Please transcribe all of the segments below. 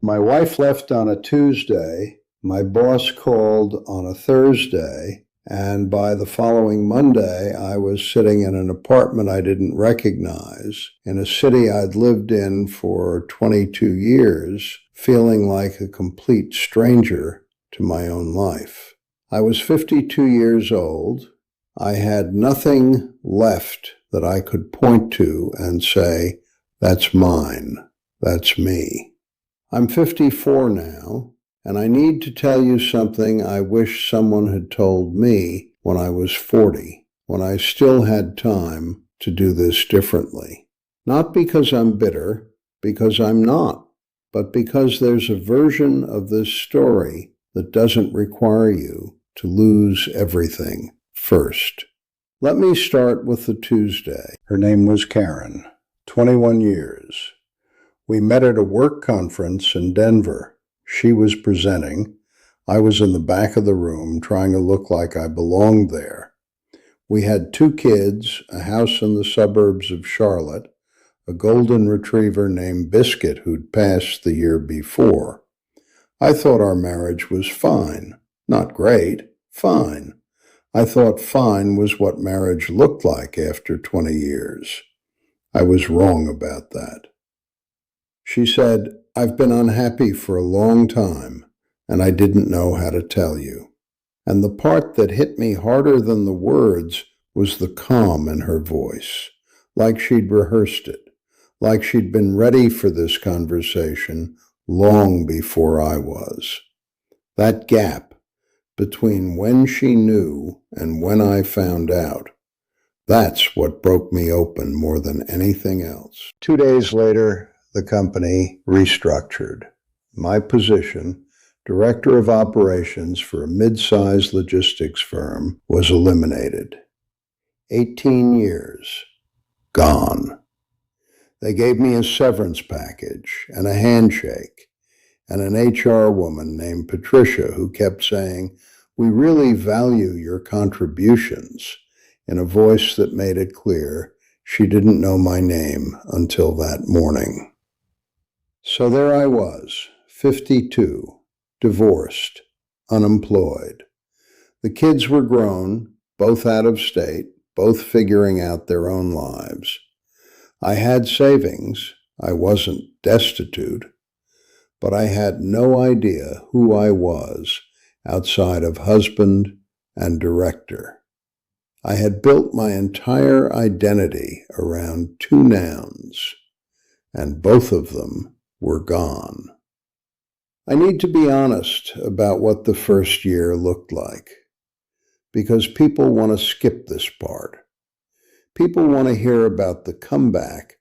My wife left on a Tuesday, my boss called on a Thursday, and by the following Monday, I was sitting in an apartment I didn't recognize in a city I'd lived in for 22 years, feeling like a complete stranger to my own life. I was 52 years old. I had nothing left that I could point to and say, that's mine, that's me. I'm 54 now, and I need to tell you something I wish someone had told me when I was 40, when I still had time to do this differently. Not because I'm bitter, because I'm not, but because there's a version of this story that doesn't require you to lose everything first. Let me start with the Tuesday. Her name was Karen, 21 years. We met at a work conference in Denver. She was presenting. I was in the back of the room trying to look like I belonged there. We had 2 kids, a house in the suburbs of Charlotte, a golden retriever named Biscuit who'd passed the year before. I thought our marriage was fine. Not great, fine. I thought fine was what marriage looked like after 20 years. I was wrong about that. She said, I've been unhappy for a long time, and I didn't know how to tell you. And the part that hit me harder than the words was the calm in her voice, like she'd rehearsed it, like she'd been ready for this conversation long before I was. That gap between when she knew and when I found out, that's what broke me open more than anything else. 2 days later, the company restructured. My position, director of operations for a mid-sized logistics firm, was eliminated. 18 years, gone. They gave me a severance package and a handshake and an HR woman named Patricia who kept saying, we really value your contributions, in a voice that made it clear she didn't know my name until that morning. So there I was, 52, divorced, unemployed. The kids were grown, both out of state, both figuring out their own lives. I had savings. I wasn't destitute, but I had no idea who I was outside of husband and director. I had built my entire identity around 2 nouns, and both of them were gone. I need to be honest about what the first year looked like, because people want to skip this part. People want to hear about the comeback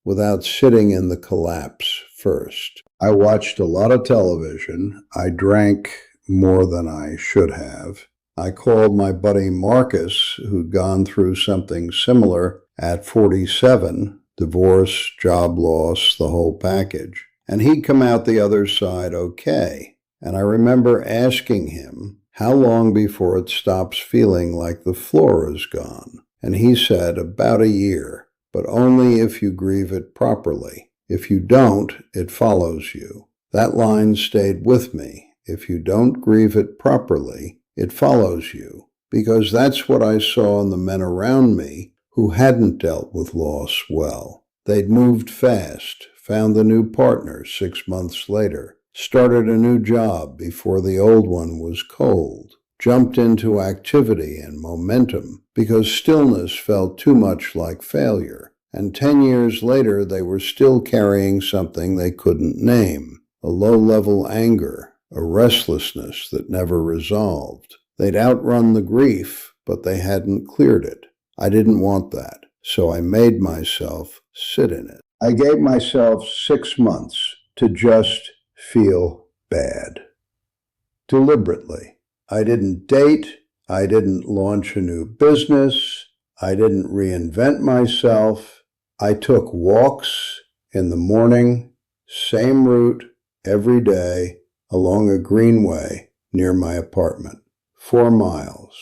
without sitting in the collapse first. I watched a lot of television. I drank more than I should have. I called my buddy Marcus, who'd gone through something similar at 47, divorce, job loss, the whole package. And he'd come out the other side okay. And I remember asking him, how long before it stops feeling like the floor is gone? And he said, about a year, but only if you grieve it properly. If you don't, it follows you. That line stayed with me. If you don't grieve it properly, it follows you. Because that's what I saw in the men around me who hadn't dealt with loss well. They'd moved fast, found a new partner 6 months later, started a new job before the old one was cold, jumped into activity and momentum because stillness felt too much like failure, and 10 years later they were still carrying something they couldn't name, a low-level anger, a restlessness that never resolved. They'd outrun the grief, but they hadn't cleared it. I didn't want that, so I made myself sit in it. I gave myself 6 months to just feel bad. Deliberately. I didn't date. I didn't launch a new business. I didn't reinvent myself. I took walks in the morning, same route every day along a greenway near my apartment, 4 miles.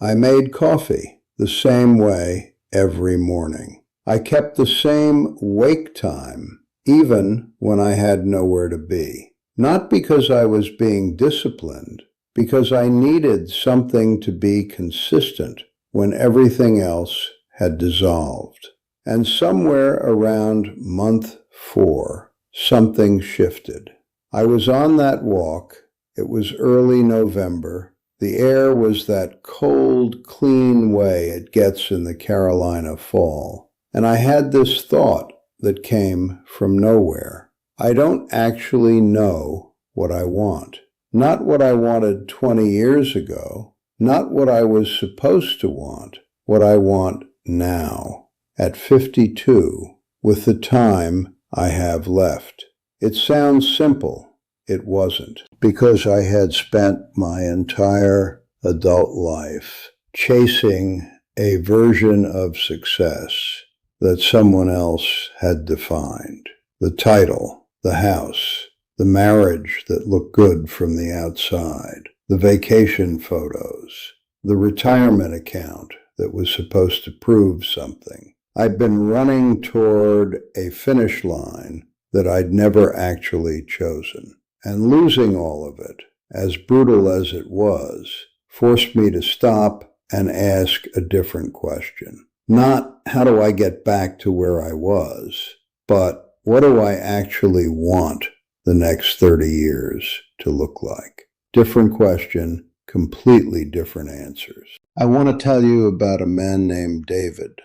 I made coffee the same way every morning. I kept the same wake time, even when I had nowhere to be. Not because I was being disciplined, because I needed something to be consistent when everything else had dissolved. And somewhere around month 4, something shifted. I was on that walk. It was early November. The air was that cold, clean way it gets in the Carolina fall. And I had this thought that came from nowhere. I don't actually know what I want. Not what I wanted 20 years ago. Not what I was supposed to want. What I want now, at 52, with the time I have left. It sounds simple. It wasn't, because I had spent my entire adult life chasing a version of success that someone else had defined. The title, the house, the marriage that looked good from the outside, the vacation photos, the retirement account that was supposed to prove something. I'd been running toward a finish line that I'd never actually chosen. And losing all of it, as brutal as it was, forced me to stop and ask a different question. Not, how do I get back to where I was, but what do I actually want the next 30 years to look like? Different question, completely different answers. I want to tell you about a man named David.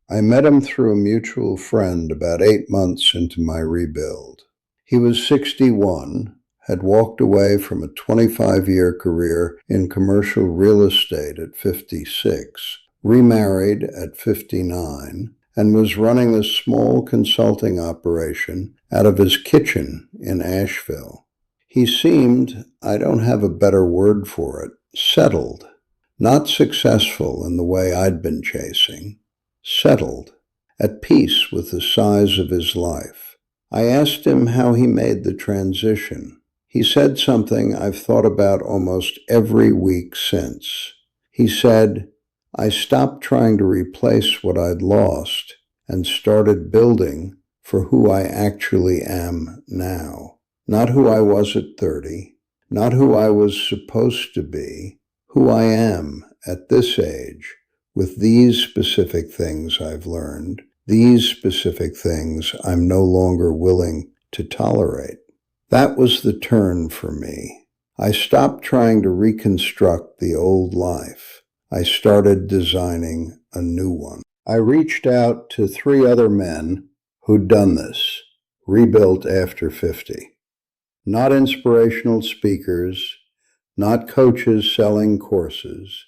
I met him through a mutual friend about 8 months into my rebuild. He was 61, had walked away from a 25-year career in commercial real estate at 56, remarried at 59, and was running a small consulting operation out of his kitchen in Asheville. He seemed, I don't have a better word for it, settled, not successful in the way I'd been chasing, settled, at peace with the size of his life. I asked him how he made the transition. He said something I've thought about almost every week since. He said, I stopped trying to replace what I'd lost and started building for who I actually am now. Not who I was at 30, not who I was supposed to be, who I am at this age with these specific things I've learned, these specific things I'm no longer willing to tolerate. That was the turn for me. I stopped trying to reconstruct the old life. I started designing a new one. I reached out to 3 other men who'd done this, rebuilt after 50. Not inspirational speakers, not coaches selling courses,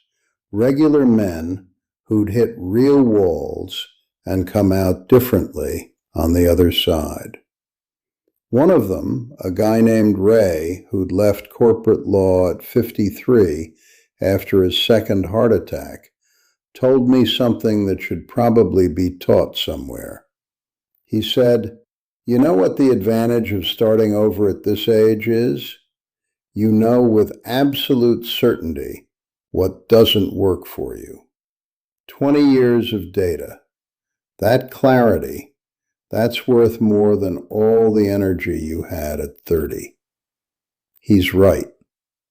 regular men who'd hit real walls and come out differently on the other side. One of them, a guy named Ray, who'd left corporate law at 53 after his second heart attack, told me something that should probably be taught somewhere. He said, you know what the advantage of starting over at this age is? You know with absolute certainty what doesn't work for you. 20 years of data. That clarity, that's worth more than all the energy you had at 30. He's right,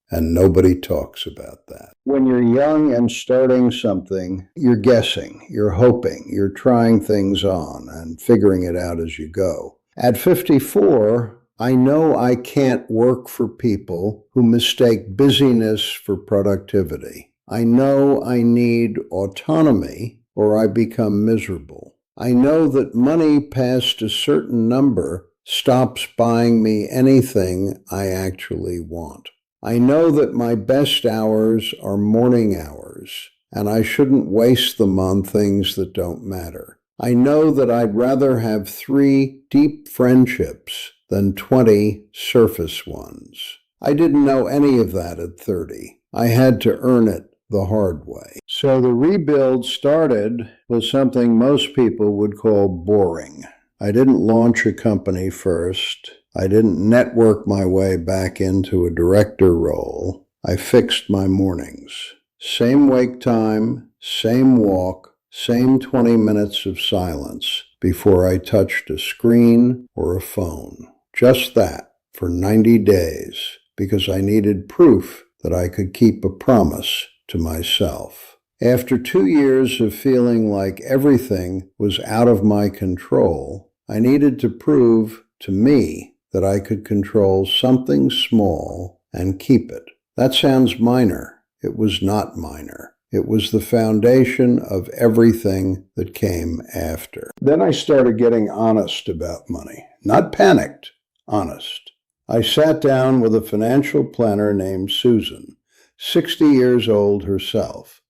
and nobody talks about that. When you're young and starting something, you're guessing, you're hoping, you're trying things on and figuring it out as you go. At 54, I know I can't work for people who mistake busyness for productivity. I know I need autonomy or I become miserable. I know that money past a certain number stops buying me anything I actually want. I know that my best hours are morning hours, and I shouldn't waste them on things that don't matter. I know that I'd rather have 3 deep friendships than 20 surface ones. I didn't know any of that at 30. I had to earn it the hard way. So the rebuild started with something most people would call boring. I didn't launch a company first. I didn't network my way back into a director role. I fixed my mornings. Same wake time, same walk, same 20 minutes of silence before I touched a screen or a phone. Just that. for 90 days because I needed proof that I could keep a promise to myself. After 2 years of feeling like everything was out of my control, I needed to prove to me that I could control something small and keep it. That sounds minor. It was not minor. It was the foundation of everything that came after. Then I started getting honest about money. Not panicked, honest. I sat down with a financial planner named Susan, 60 years old herself,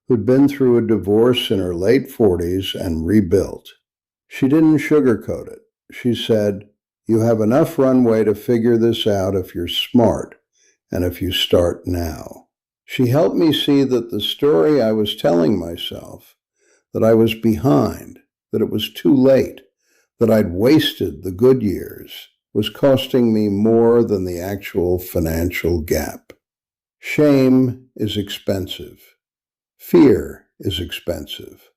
who'd been through a divorce in her late 40s and rebuilt. She didn't sugarcoat it. She said, "You have enough runway to figure this out if you're smart and if you start now." She helped me see that the story I was telling myself, that I was behind, that it was too late, that I'd wasted the good years, was costing me more than the actual financial gap. Shame is expensive. Fear is expensive.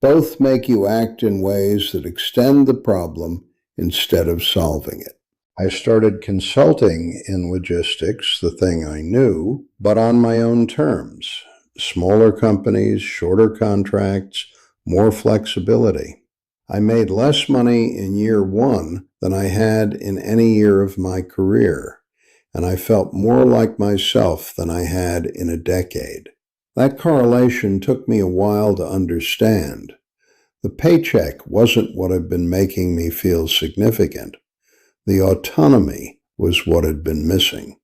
Both make you act in ways that extend the problem instead of solving it. I started consulting in logistics, the thing I knew, but on my own terms. Smaller companies, shorter contracts, more flexibility. I made less money in year 1 than I had in any year of my career, and I felt more like myself than I had in a decade. That correlation took me a while to understand. The paycheck wasn't what had been making me feel significant. The autonomy was what had been missing.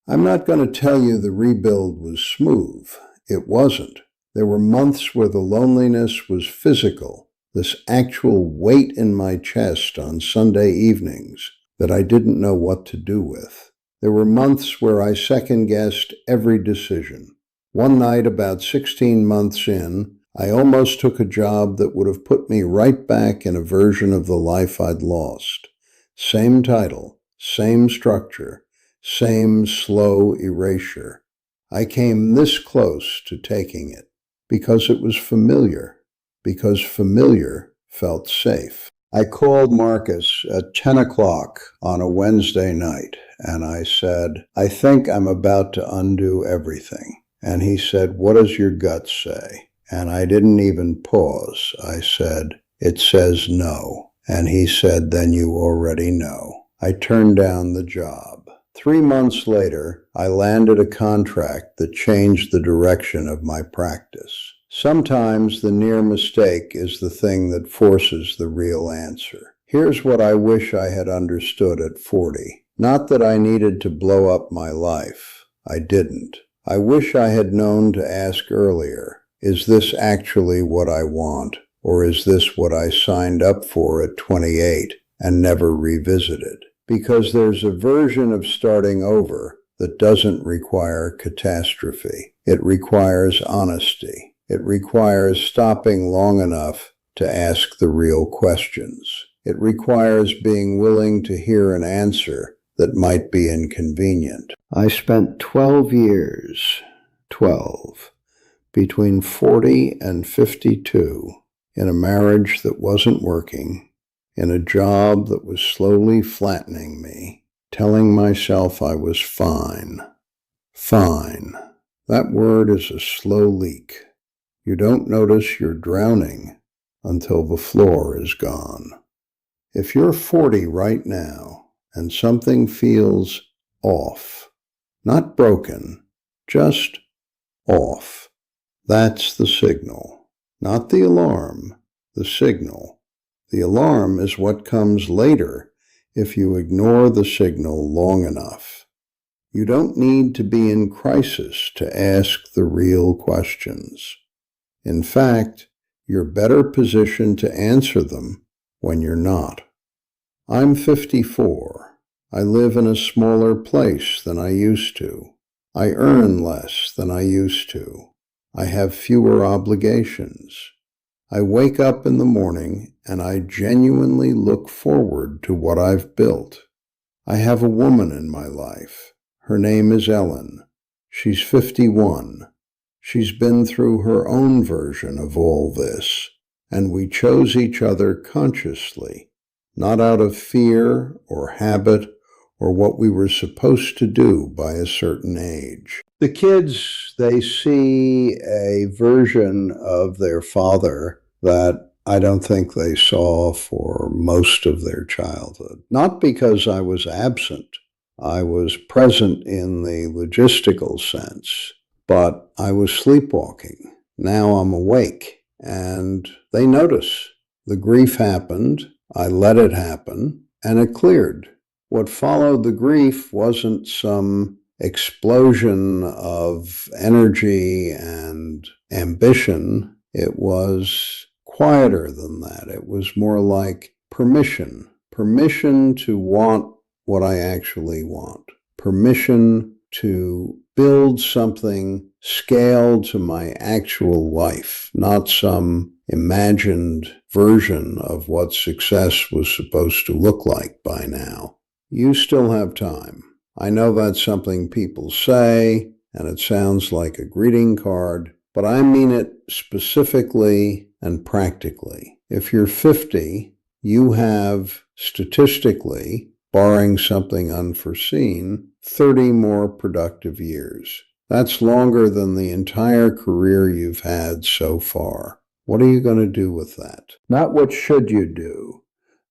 I'm not going to tell you the rebuild was smooth. It wasn't. There were months where the loneliness was physical, this actual weight in my chest on Sunday evenings that I didn't know what to do with. There were months where I second-guessed every decision. One night, about 16 months in, I almost took a job that would have put me right back in a version of the life I'd lost. Same title, same structure, same slow erasure. I came this close to taking it because it was familiar, because familiar felt safe. I called Marcus at 10 o'clock on a Wednesday night, and I said, "I think I'm about to undo everything." And he said, "What does your gut say?" And I didn't even pause. I said, "It says no." And he said, "Then you already know." I turned down the job. 3 months later, I landed a contract that changed the direction of my practice. Sometimes the near mistake is the thing that forces the real answer. Here's what I wish I had understood at 40. Not that I needed to blow up my life. I didn't. I wish I had known to ask earlier, is this actually what I want? Or is this what I signed up for at 28 and never revisited? Because there's a version of starting over that doesn't require catastrophe. It requires honesty. It requires stopping long enough to ask the real questions. It requires being willing to hear an answer that might be inconvenient. I spent 12 years, between 40 and 52, in a marriage that wasn't working, in a job that was slowly flattening me, telling myself I was fine. Fine. That word is a slow leak. You don't notice you're drowning until the floor is gone. If you're 40 right now and something feels off, not broken, just off, that's the signal. Not the alarm, the signal. The alarm is what comes later if you ignore the signal long enough. You don't need to be in crisis to ask the real questions. In fact, you're better positioned to answer them when you're not. I'm 54. I live in a smaller place than I used to. I earn less than I used to. I have fewer obligations. I wake up in the morning and I genuinely look forward to what I've built. I have a woman in my life. Her name is Ellen. She's 51. She's been through her own version of all this, and we chose each other consciously, not out of fear or habit or what we were supposed to do by a certain age. The kids, they see a version of their father that I don't think they saw for most of their childhood. Not because I was absent. I was present in the logistical sense, but I was sleepwalking. Now I'm awake, and they notice. The grief happened, I let it happen, and it cleared. What followed the grief wasn't some explosion of energy and ambition. It was quieter than that. It was more like permission to want what I actually want, permission to build something scaled to my actual life, not some imagined version of what success was supposed to look like by now. You still have time. I know that's something people say, and it sounds like a greeting card, but I mean it specifically and practically. If you're 50, you have statistically, barring something unforeseen, 30 more productive years. That's longer than the entire career you've had so far. What are you going to do with that? Not what should you do,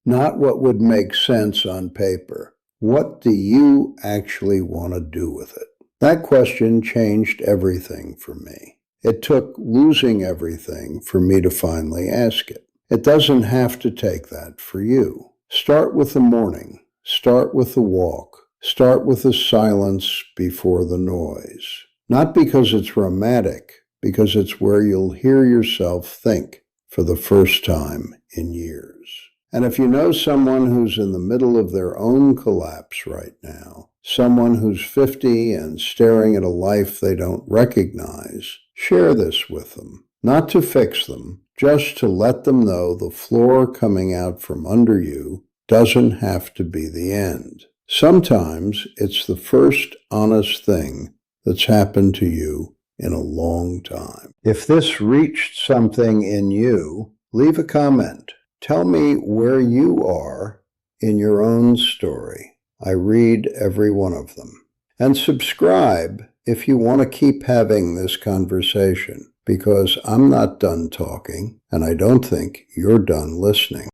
not what would make sense on paper. What do you actually want to do with it? That question changed everything for me. It took losing everything for me to finally ask it. It doesn't have to take that for you. Start with the morning. Start with the walk. Start with the silence before the noise. Not because it's romantic, because it's where you'll hear yourself think for the first time in years. And if you know someone who's in the middle of their own collapse right now, someone who's 50 and staring at a life they don't recognize, share this with them. Not to fix them, just to let them know the floor coming out from under you doesn't have to be the end. Sometimes it's the first honest thing that's happened to you in a long time. If this reached something in you, leave a comment. Tell me where you are in your own story. I read every one of them. And subscribe if you want to keep having this conversation, because I'm not done talking, and I don't think you're done listening.